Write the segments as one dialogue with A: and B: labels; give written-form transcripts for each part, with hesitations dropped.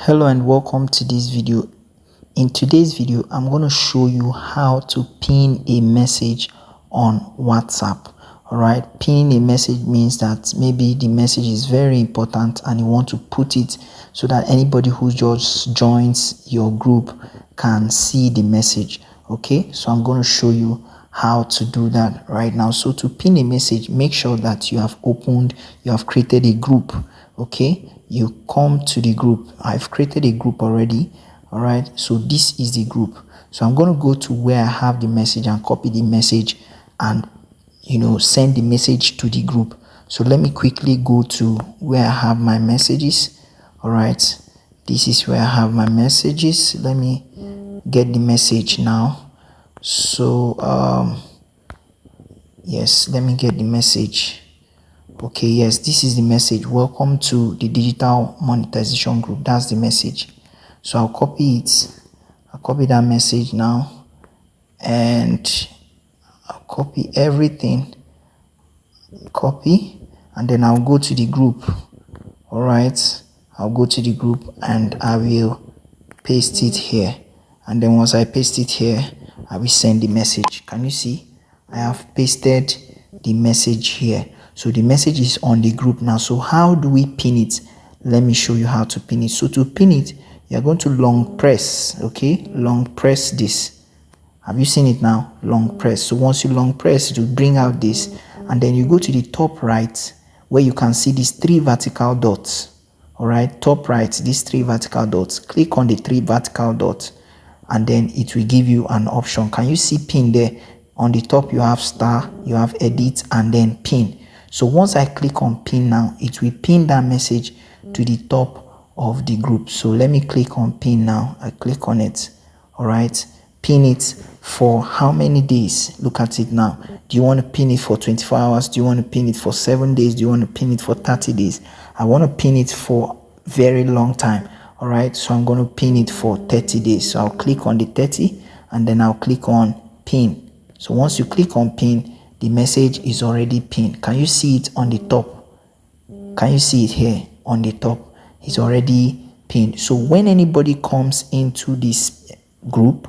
A: Hello and welcome to this video. In today's video, I'm going to show you how to pin a message on WhatsApp. Alright, pinning a message means that maybe the message is very important and you want to put it so that anybody who just joins your group can see the message. Okay, so I'm going to show you how to do that right now. So to pin a message, make sure that you have created a group. Okay, you come to the group. I've created a group already. All right, so this is the group. So I'm going to go to where I have the message and copy the message and send the message to the group. So let me quickly go to where I have my messages. All right, this is where I have my messages. Let me get the message now. So yes, let me get the message. Okay, yes, this is the message. Welcome to the digital monetization group. That's the message. So I'll copy it. I'll copy that message now and I'll copy everything. Copy, and then I'll go to the group. All right, I'll go to the group and I will paste it here. And then once I paste it here, I will send the message. Can you see? I have pasted the message here. So the message is on the group now. So how do we pin it? Let me show you how to pin it. So to pin it, you're going to long press. Okay, long press this. Have you seen it now? Long press. So once you long press, it will bring out this, and then you go to the top right where you can see these three vertical dots. All right, top right, these three vertical dots. Click on the three vertical dots and then it will give you an option. Can you see pin there? On the top you have star, you have edit, and then pin. So once I click on pin now, it will pin that message to the top of the group. So let me click on pin now. I click on it. All right, pin it for how many days? Look at it now. Do you want to pin it for 24 hours? Do you want to pin it for 7 days? Do you want to pin it for 30 days? I want to pin it for very long time. All right, so I'm going to pin it for 30 days. So I'll click on the 30 and then I'll click on pin. So once you click on pin, the message is already pinned. Can you see it on the top? Can you see it here on the top? It's already pinned. So when anybody comes into this group,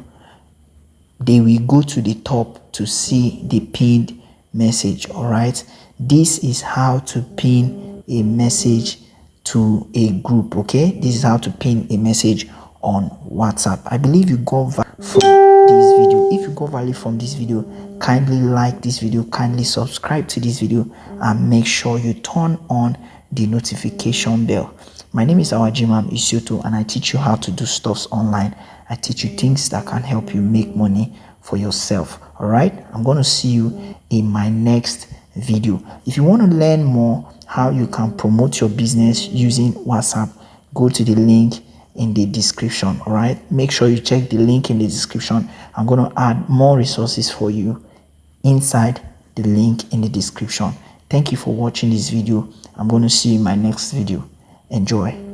A: they will go to the top to see the pinned message. All right, this is how to pin a message to a group. Okay, this is how to pin a message on WhatsApp. I believe you got value from this video. If you got value from this video, kindly like this video, kindly subscribe to this video, and make sure you turn on the notification bell. My name is Awajimam Isioto and I teach you how to do stuffs online. I teach you things that can help you make money for yourself. All right, I'm going to see you in my next video. If you want to learn more how you can promote your business using WhatsApp, go to the link in the description. All right, make sure you check the link in the description. I'm going to add more resources for you inside the link in the description. Thank you for watching this video. I'm going to see you in my next video. Enjoy.